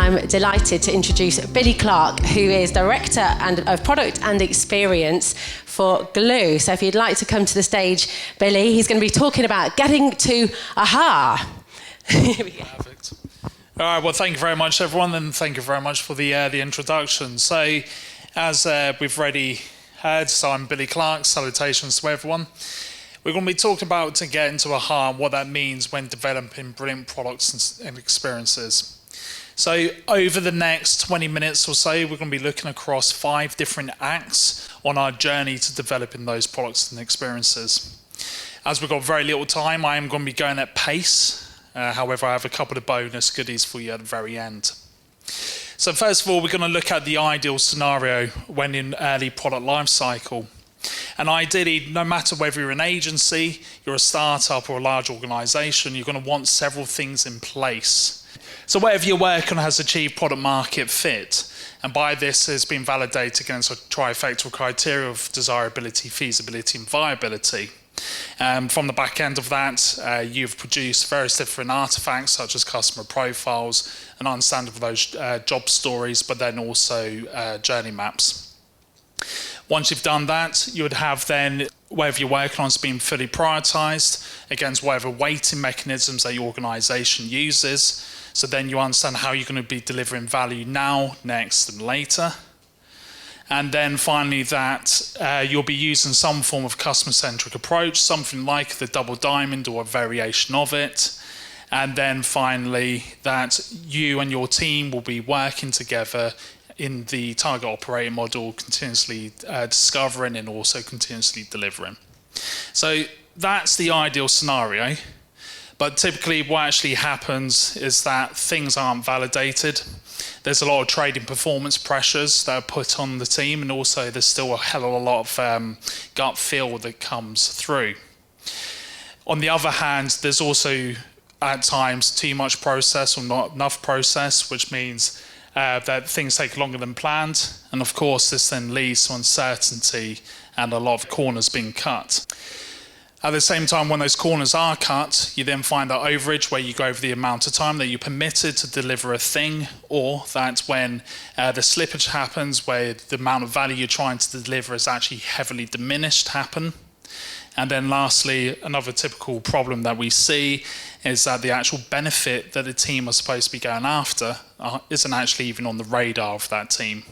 I'm delighted to introduce Billy Clarke, who is Director of Product and Experience for Glue. So if you'd like to come to the stage, Billy, he's going to be talking about getting to aha. Perfect. All right, well, thank you very much, everyone, and thank you very much for the introduction. So, as we've already heard, so I'm Billy Clarke, salutations to everyone. We're going to be talking about to get into aha and what that means when developing brilliant products and experiences. So over the next 20 minutes or so, we're going to be looking across 5 different acts on our journey to developing those products and experiences. As we've got very little time, I am going to be going at pace. However, I have a couple of bonus goodies for you at the very end. So first of all, we're going to look at the ideal scenario when in early product life cycle. And ideally, no matter whether you're an agency, you're a startup or a large organization, you're going to want several things in place. So whatever you're working on has achieved product market fit. And by this, it's been validated against a trifecta criteria of desirability, feasibility, and viability. From the back end of that, you've produced various different artifacts such as customer profiles, an understanding of those job stories, but then also journey maps. Once you've done that, you would have then whatever you're working on has been fully prioritized against whatever weighting mechanisms that your organization uses. So then you understand how you're going to be delivering value now, next, and later. And then finally that you'll be using some form of customer-centric approach, something like the double diamond or a variation of it. And then finally that you and your team will be working together in the target operating model, continuously discovering and also continuously delivering. So that's the ideal scenario. But typically what actually happens is that things aren't validated. There's a lot of trading performance pressures that are put on the team, and also there's still a hell of a lot of gut feel that comes through. On the other hand, there's also at times too much process or not enough process, which means that things take longer than planned. And of course, this then leads to uncertainty and a lot of corners being cut. At the same time, when those corners are cut, you then find that overage where you go over the amount of time that you permitted to deliver a thing, or that when the slippage happens where the amount of value you're trying to deliver is actually heavily diminished happen. And then lastly, another typical problem that we see is that the actual benefit that the team are supposed to be going after isn't actually even on the radar of that team.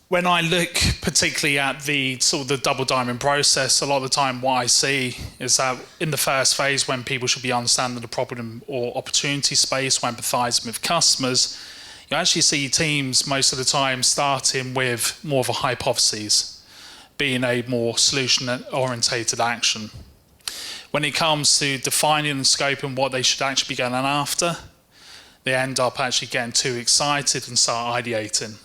When I look particularly at the sort of the double diamond process, a lot of the time what I see is that in the first phase, when people should be understanding the problem or opportunity space, when empathizing with customers, you actually see teams most of the time starting with more of a hypothesis, being a more solution-orientated action. When it comes to defining and scoping what they should actually be going after, they end up actually getting too excited and start ideating.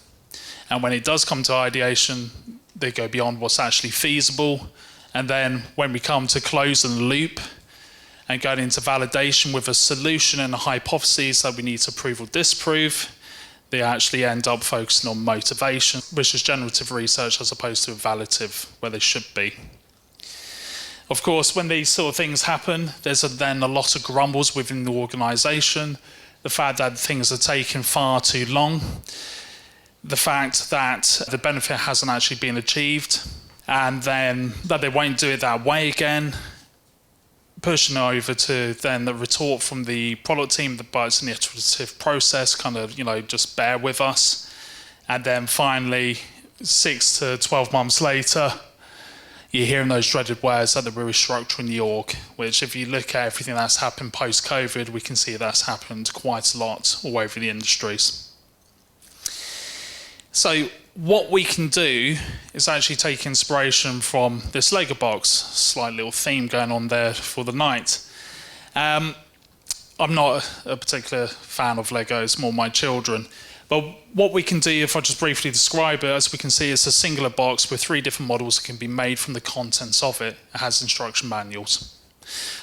And when it does come to ideation, they go beyond what's actually feasible. And then when we come to closing the loop and going into validation with a solution and a hypothesis that we need to prove or disprove, they actually end up focusing on motivation, which is generative research as opposed to evaluative, where they should be. Of course, when these sort of things happen, there's then a lot of grumbles within the organization. The fact that things are taking far too long. The fact that the benefit hasn't actually been achieved. And then that they won't do it that way again. Pushing over to then the retort from the product team, but it's an iterative process, kind of, just bear with us. And then finally, 6 to 12 months later, you're hearing those dreaded words that we're restructuring the org, which if you look at everything that's happened post-COVID, we can see that's happened quite a lot all over the industries. So what we can do is actually take inspiration from this Lego box, slight little theme going on there for the night. I'm not a particular fan of Lego, it's more my children. But what we can do, if I just briefly describe it, as we can see, it's a singular box with 3 different models that can be made from the contents of it. It has instruction manuals.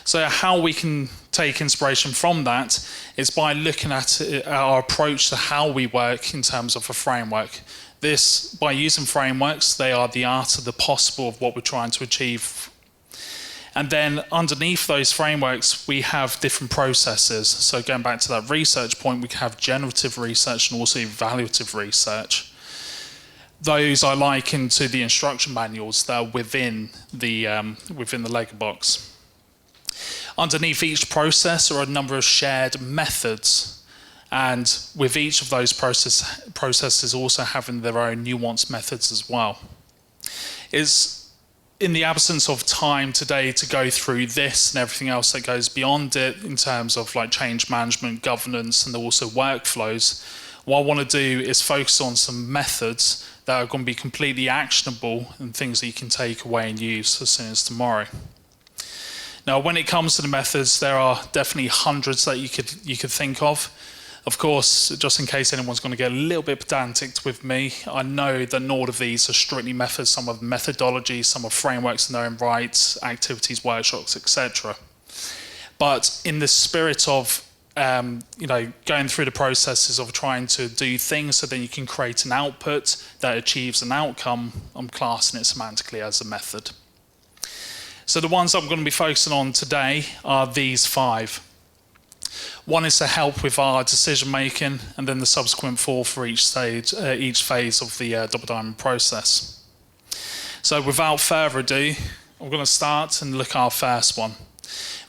So how we can take inspiration from that is by looking at our approach to how we work in terms of a framework. This, by using frameworks, they are the art of the possible of what we're trying to achieve. And then underneath those frameworks, we have different processes. So going back to that research point, we have generative research and also evaluative research. Those I liken to the instruction manuals that are within the Lego box. Underneath each process are a number of shared methods, and with each of those processes also having their own nuanced methods as well. It's in the absence of time today to go through this and everything else that goes beyond it in terms of like change management, governance, and also workflows. What I want to do is focus on some methods that are going to be completely actionable and things that you can take away and use as soon as tomorrow. Now, when it comes to the methods, there are definitely hundreds that you could think of. Of course, just in case anyone's going to get a little bit pedantic with me, I know that not all of these are strictly methods. Some are methodologies, some are frameworks in their own rights, activities, workshops, etc. But in the spirit of going through the processes of trying to do things so then you can create an output that achieves an outcome, I'm classing it semantically as a method. So the ones I'm going to be focusing on today are these 5. One is to help with our decision making, and then the subsequent 4 for each stage, each phase of the double diamond process. So without further ado, I'm going to start and look at our first one,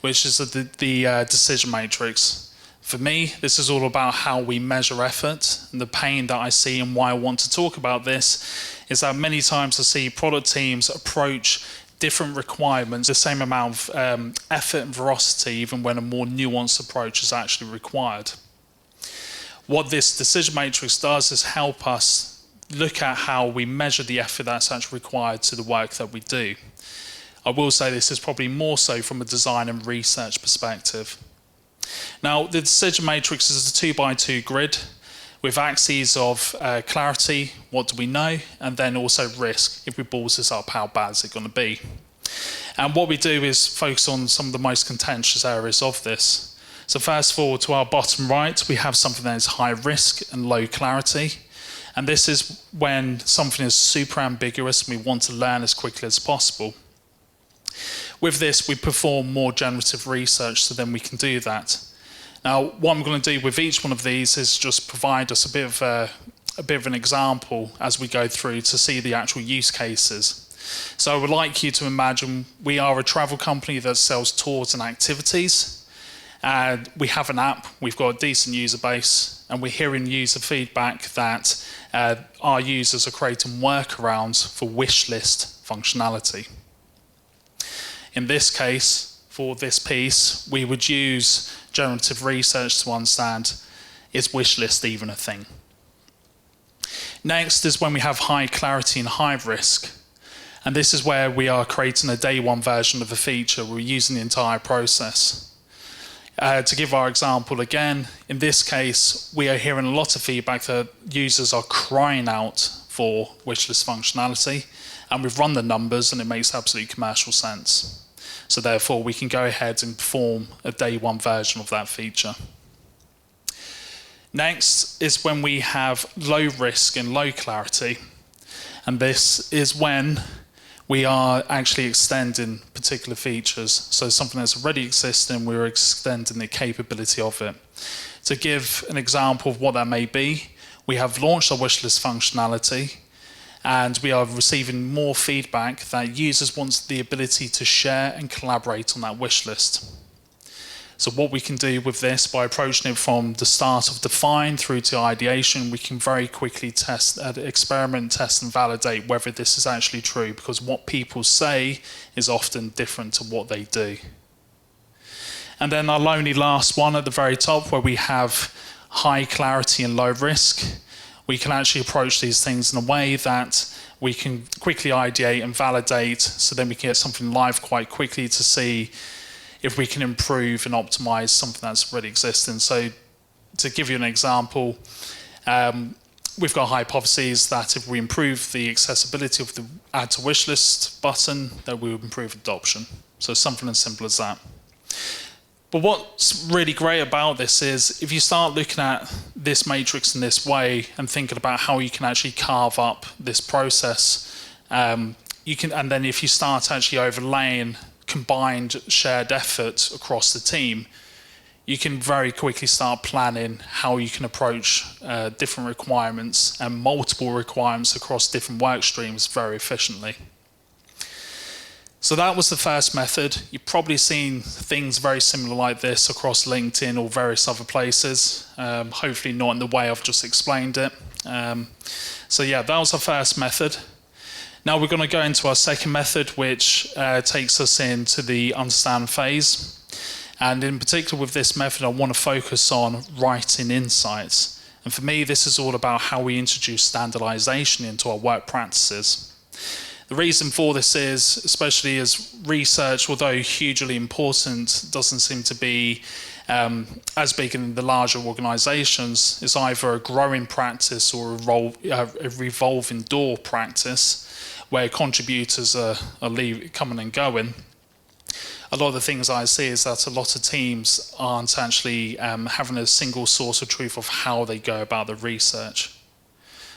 which is the decision matrix. For me, this is all about how we measure effort, and the pain that I see, and why I want to talk about this is that many times I see product teams approach different requirements, the same amount of effort and veracity, even when a more nuanced approach is actually required. What this decision matrix does is help us look at how we measure the effort that's actually required to the work that we do. I will say this is probably more so from a design and research perspective. Now, the decision matrix is a 2x2 grid with axes of clarity, what do we know, and then also risk. If we balls this up, how bad is it going to be? And what we do is focus on some of the most contentious areas of this. So first of all, to our bottom right, we have something that is high risk and low clarity. And this is when something is super ambiguous and we want to learn as quickly as possible. With this, we perform more generative research, so then we can do that. Now, what I'm going to do with each one of these is just provide us a bit of an example as we go through to see the actual use cases. So I would like you to imagine we are a travel company that sells tours and activities. And we have an app, we've got a decent user base, and we're hearing user feedback that our users are creating workarounds for wish list functionality. In this case, for this piece, we would use generative research to understand, is wish list even a thing? Next is when we have high clarity and high risk. And this is where we are creating a day one version of a feature. We're using the entire process. To give our example again, in this case, we are hearing a lot of feedback that users are crying out for wishlist functionality. And we've run the numbers and it makes absolute commercial sense. So therefore, we can go ahead and perform a day one version of that feature. Next is when we have low risk and low clarity. And this is when we are actually extending particular features. So something that's already existing, we're extending the capability of it. To give an example of what that may be, we have launched our wishlist functionality, and we are receiving more feedback that users want the ability to share and collaborate on that wish list. So what we can do with this, by approaching it from the start of define through to ideation, we can very quickly test, experiment, test and validate whether this is actually true, because what people say is often different to what they do. And then our only last one at the very top, where we have high clarity and low risk. We can actually approach these things in a way that we can quickly ideate and validate, so then we can get something live quite quickly to see if we can improve and optimize something that's already existing. So to give you an example, we've got hypotheses that if we improve the accessibility of the add to wish list button, that we will improve adoption. So something as simple as that. But what's really great about this is if you start looking at this matrix in this way and thinking about how you can actually carve up this process, you can, and then if you start actually overlaying combined shared effort across the team, you can very quickly start planning how you can approach different requirements and multiple requirements across different work streams very efficiently. So that was the first method. You've probably seen things very similar like this across LinkedIn or various other places, hopefully not in the way I've just explained it. So yeah, that was our first method. Now we're going to go into our second method, which takes us into the understand phase. And in particular with this method, I want to focus on writing insights. And for me, this is all about how we introduce standardization into our work practices. The reason for this is, especially as research, although hugely important, doesn't seem to be as big in the larger organizations, is either a growing practice or a revolving door practice where contributors are coming and going. A lot of the things I see is that a lot of teams aren't actually having a single source of truth of how they go about the research.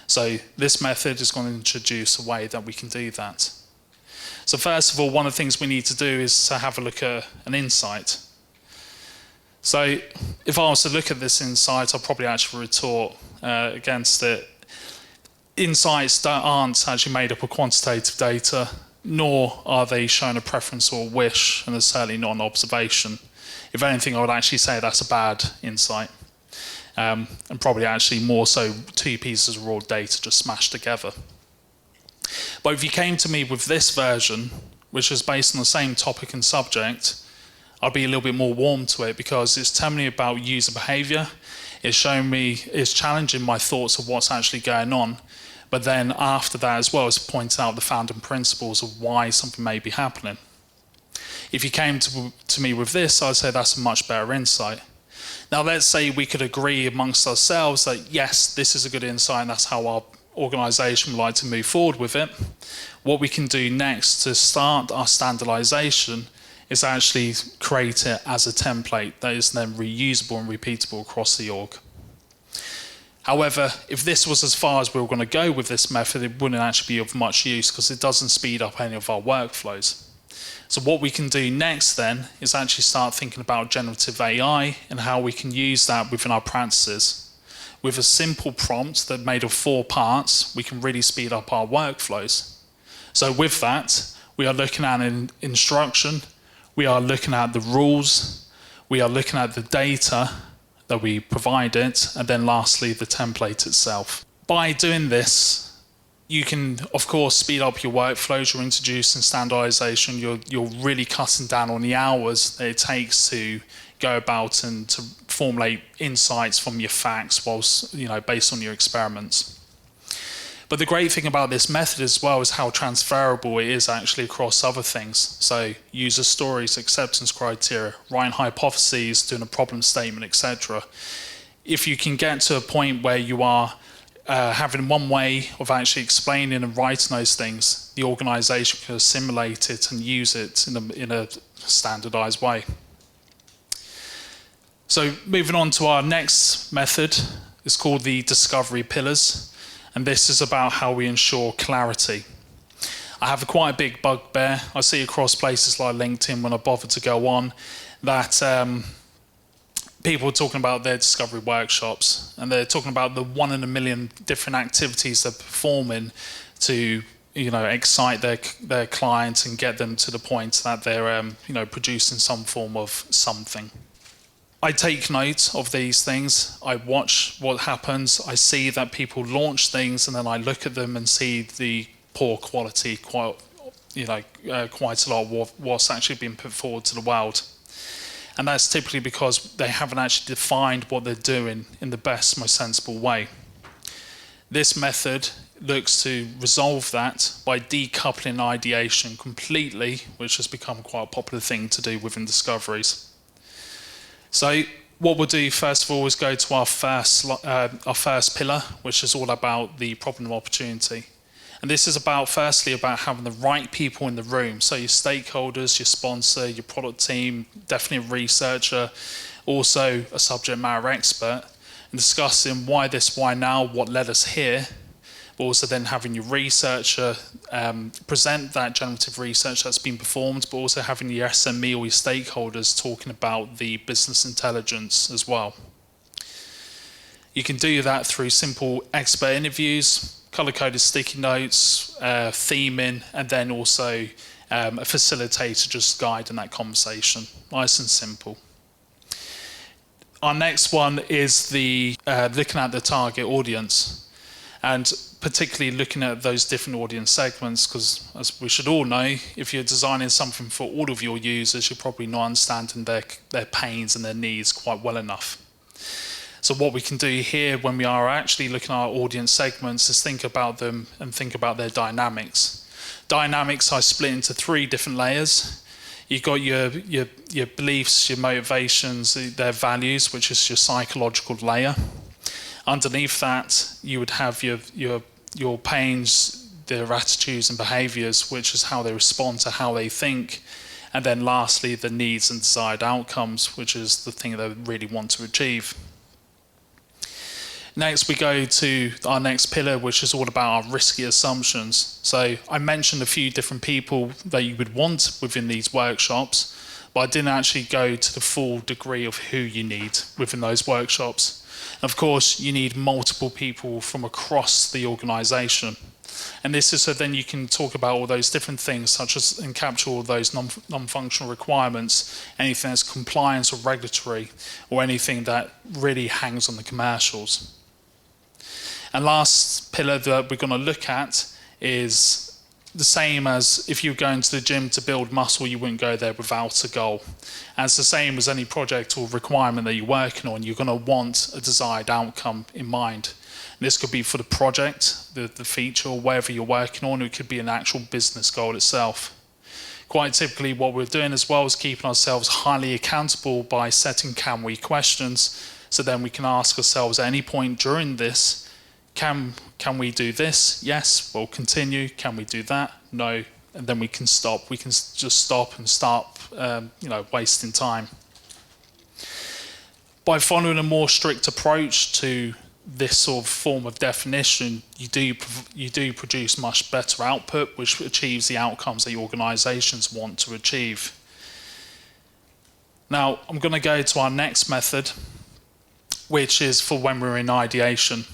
So this method is going to introduce a way that we can do that. So first of all, one of the things we need to do is to have a look at an insight. So if I was to look at this insight, I'll probably actually retort against it. Insights that aren't actually made up of quantitative data, nor are they showing a preference or a wish, and there's certainly not an observation. If anything, I would actually say that's a bad insight. And probably actually more so two pieces of raw data just smashed together. But if you came to me with this version, which is based on the same topic and subject, I'd be a little bit more warm to it because it's telling me about user behavior, it's challenging my thoughts of what's actually going on, but then after that as well, it's pointing out the founding principles of why something may be happening. If you came to me with this, I'd say that's a much better insight. Now let's say we could agree amongst ourselves that yes, this is a good insight and that's how our organisation would like to move forward with it. What we can do next to start our standardisation is actually create it as a template that is then reusable and repeatable across the org. However, if this was as far as we were going to go with this method, it wouldn't actually be of much use because it doesn't speed up any of our workflows. So what we can do next then is actually start thinking about generative AI and how we can use that within our practices. With a simple prompt that made of 4 parts, we can really speed up our workflows. So with that, we are looking at an instruction, we are looking at the rules, we are looking at the data that we provided, and then lastly, the template itself. By doing this, you can, of course, speed up your workflows. You're introducing standardization. You're really cutting down on the hours that it takes to go about and to formulate insights from your facts, whilst based on your experiments. But the great thing about this method as well is how transferable it is actually across other things. So user stories, acceptance criteria, writing hypotheses, doing a problem statement, etc. If you can get to a point where you are having one way of actually explaining and writing those things, the organisation can assimilate it and use it in a standardised way. So moving on to our next method, it's called the discovery pillars, and this is about how we ensure clarity. I have quite a big bugbear. I see across places like LinkedIn when I bother to go on that people are talking about their discovery workshops, and they're talking about the 1 in a million different activities they're performing to excite their clients and get them to the point that they're producing some form of something. I take note of these things. I watch what happens. I see that people launch things, and then I look at them and see the poor quality, quite a lot of what's actually been put forward to the world. And that's typically because they haven't actually defined what they're doing in the best, most sensible way. This method looks to resolve that by decoupling ideation completely, which has become quite a popular thing to do within discoveries. So what we'll do first of all is go to our first pillar, which is all about the problem opportunity. And this is firstly about having the right people in the room. So your stakeholders, your sponsor, your product team, definitely a researcher, also a subject matter expert, and discussing why this, why now, what led us here, but also then having your researcher present that generative research that's been performed, but also having your SME or your stakeholders talking about the business intelligence as well. You can do that through simple expert interviews, color-coded sticky notes, theming, and then also a facilitator just guiding that conversation. Nice and simple. Our next one is the looking at the target audience, and particularly looking at those different audience segments, because as we should all know, if you're designing something for all of your users, you're probably not understanding their pains and their needs quite well enough. So what we can do here when we are actually looking at our audience segments is think about them and think about their dynamics. Dynamics I split into 3 different layers. You've got your beliefs, your motivations, their values, which is your psychological layer. Underneath that, you would have your pains, their attitudes and behaviours, which is how they respond to how they think. And then lastly, the needs and desired outcomes, which is the thing they really want to achieve. Next, we go to our next pillar, which is all about our risky assumptions. So I mentioned a few different people that you would want within these workshops, but I didn't actually go to the full degree of who you need within those workshops. Of course, you need multiple people from across the organisation. And this is so then you can talk about all those different things, such as and capture all those non-functional requirements, anything that's compliance or regulatory, or anything that really hangs on the commercials. And last pillar that we're going to look at is the same as if you were going to the gym to build muscle, you wouldn't go there without a goal. And it's the same as any project or requirement that you're working on, you're going to want a desired outcome in mind. And this could be for the project, the feature, or whatever you're working on, or it could be an actual business goal itself. Quite typically what we're doing as well is keeping ourselves highly accountable by setting can we questions, so then we can ask ourselves at any point during this, can we do this? Yes, we'll continue. Can we do that? No. And then we can stop. We can just stop and stop, wasting time. By following a more strict approach to this sort of form of definition, you do produce much better output, which achieves the outcomes that your organisations want to achieve. Now, I'm going to go to our next method, which is for when we're in ideation.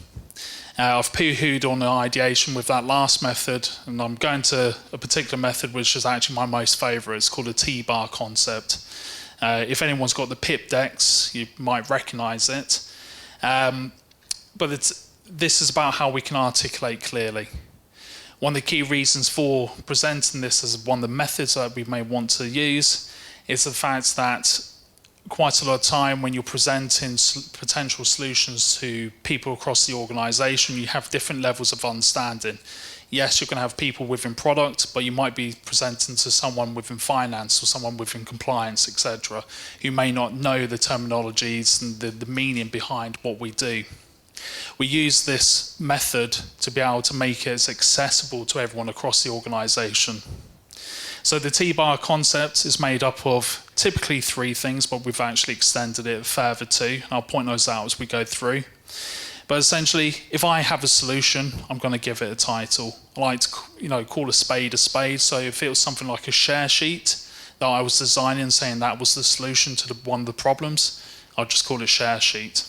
I've poo-hooed on the ideation with that last method, and I'm going to a particular method which is actually my most favourite. It's called a T-bar concept. If anyone's got the PIP decks, you might recognise it. But this is about how we can articulate clearly. One of the key reasons for presenting this as one of the methods that we may want to use is the fact that quite a lot of time when you're presenting potential solutions to people across the organisation, you have different levels of understanding. Yes, you're going to have people within product, but you might be presenting to someone within finance or someone within compliance, etc., who may not know the terminologies and the meaning behind what we do. We use this method to be able to make it as accessible to everyone across the organisation. So the T-bar concept is made up of typically 3 things, but we've actually extended it further to, and I'll point those out as we go through. But essentially, if I have a solution, I'm going to give it a title. I like to, call a spade a spade. So if it was something like a share sheet that I was designing, saying that was the solution to one of the problems, I'll just call it share sheet.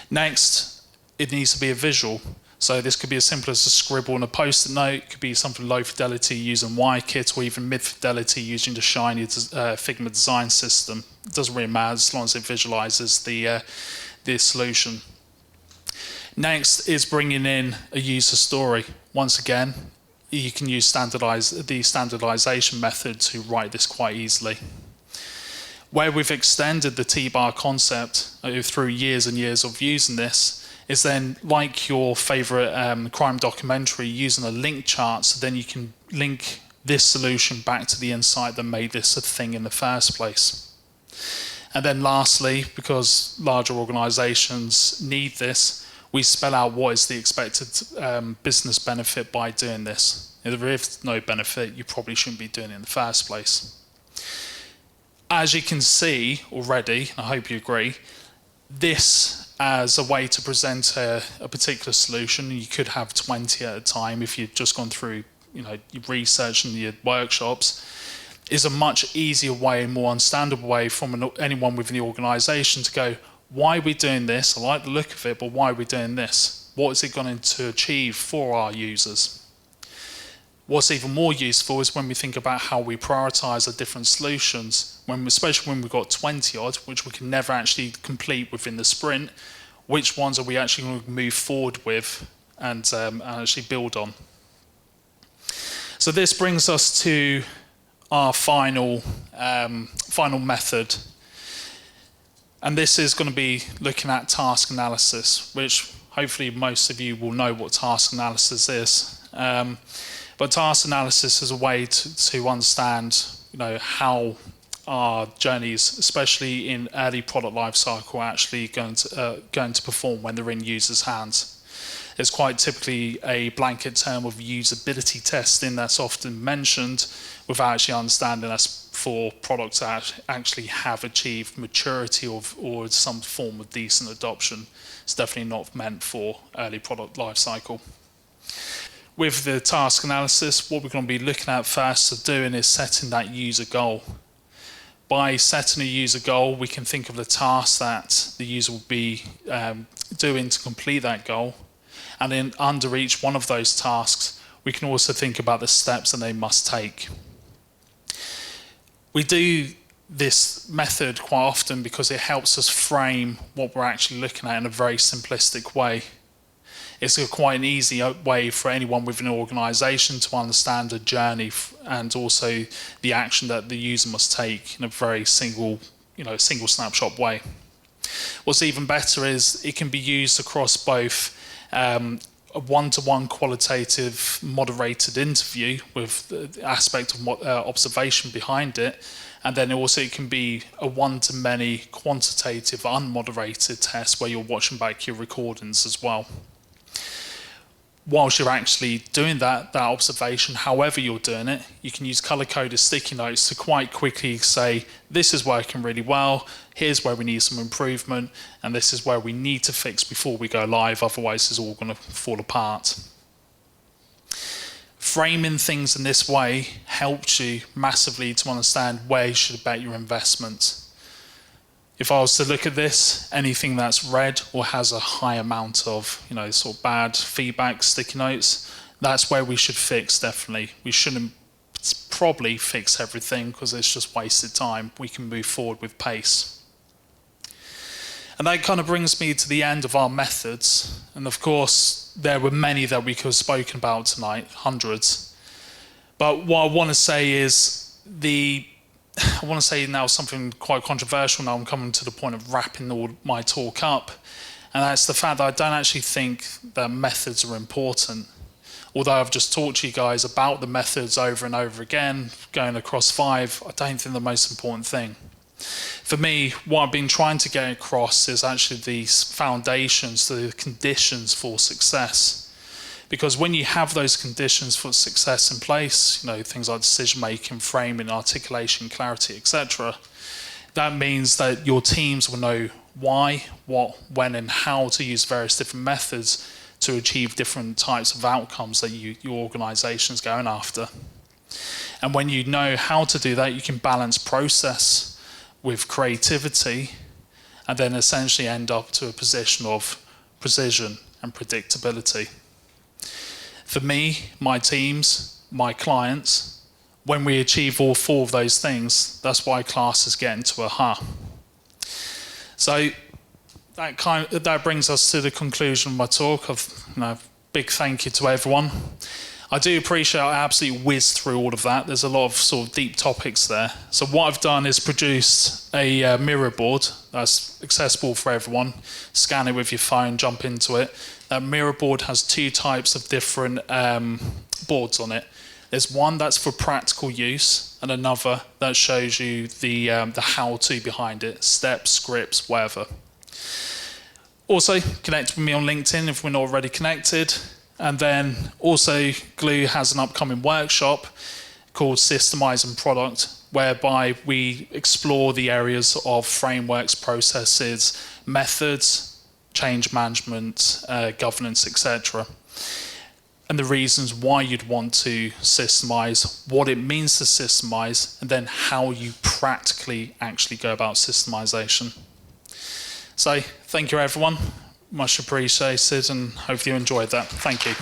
Next, it needs to be a visual. So this could be as simple as a scribble on a post-it note. It could be something low fidelity using WireKit, or even mid fidelity using the shiny Figma design system. It doesn't really matter as long as it visualizes the solution. Next is bringing in a user story. Once again, you can use the standardization method to write this quite easily. Where we've extended the T-bar concept through years and years of using this is then, like your favorite crime documentary, using a link chart, so then you can link this solution back to the insight that made this a thing in the first place. And then lastly, because larger organizations need this, we spell out what is the expected business benefit by doing this. If there is no benefit, you probably shouldn't be doing it in the first place. As you can see already, I hope you agree, this as a way to present a particular solution. You could have 20 at a time if you've just gone through, your research and your workshops, is a much easier way, more understandable way from anyone within the organisation to go, why are we doing this? I like the look of it, but why are we doing this? What is it going to achieve for our users? What's even more useful is when we think about how we prioritise the different solutions, especially when we've got 20 odd, which we can never actually complete within the sprint, which ones are we actually going to move forward with and actually build on. So this brings us to our final method. And this is going to be looking at task analysis, which hopefully most of you will know what task analysis is. But task analysis is a way to understand, how our journeys, especially in early product lifecycle, are actually going to perform when they're in users' hands. It's quite typically a blanket term of usability testing that's often mentioned without actually understanding that's for products that actually have achieved maturity or some form of decent adoption. It's definitely not meant for early product lifecycle. With the task analysis, what we're going to be looking at first of doing is setting that user goal. By setting a user goal, we can think of the tasks that the user will be doing to complete that goal. And then under each one of those tasks, we can also think about the steps that they must take. We do this method quite often because it helps us frame what we're actually looking at in a very simplistic way. It's quite an easy way for anyone within an organisation to understand a journey and also the action that the user must take in a very single snapshot way. What's even better is it can be used across both a one-to-one qualitative moderated interview with the aspect of observation behind it, and then also it can be a one-to-many quantitative unmoderated test where you're watching back your recordings as well. Whilst you're actually doing that observation, however you're doing it, you can use color-coded sticky notes to quite quickly say, this is working really well, here's where we need some improvement, and this is where we need to fix before we go live, otherwise it's all going to fall apart. Framing things in this way helps you massively to understand where you should bet your investment. If I was to look at this, anything that's red or has a high amount of, sort of bad feedback, sticky notes, that's where we should fix, definitely. We shouldn't probably fix everything because it's just wasted time. We can move forward with pace. And that kind of brings me to the end of our methods. And of course, there were many that we could have spoken about tonight, hundreds. But what I want to say is I want to say now something quite controversial. Now I'm coming to the point of wrapping all my talk up, and that's the fact that I don't actually think that methods are important. Although I've just talked to you guys about the methods over and over again, going across 5, I don't think the most important thing. For me, what I've been trying to get across is actually these foundations, the conditions for success. Because when you have those conditions for success in place, things like decision making, framing, articulation, clarity, etc., that means that your teams will know why, what, when, and how to use various different methods to achieve different types of outcomes that your organisation is going after. And when you know how to do that, you can balance process with creativity and then essentially end up to a position of precision and predictability. For me, my teams, my clients, when we achieve all 4 of those things, that's why classes get into AHA. So that brings us to the conclusion of my talk. Big thank you to everyone. I do appreciate I absolutely whizzed through all of that. There's a lot of sort of deep topics there. So what I've done is produced a mirror board that's accessible for everyone. Scan it with your phone, jump into it. That mirror board has 2 types of different boards on it. There's one that's for practical use and another that shows you the how-to behind it, steps, scripts, whatever. Also, connect with me on LinkedIn if we're not already connected. And then also Glue has an upcoming workshop called Systemize and Product, whereby we explore the areas of frameworks, processes, methods, change management, governance, etc. And the reasons why you'd want to systemize, what it means to systemize, and then how you practically actually go about systemization. So thank you everyone, much appreciated, and hope you enjoyed that. Thank you.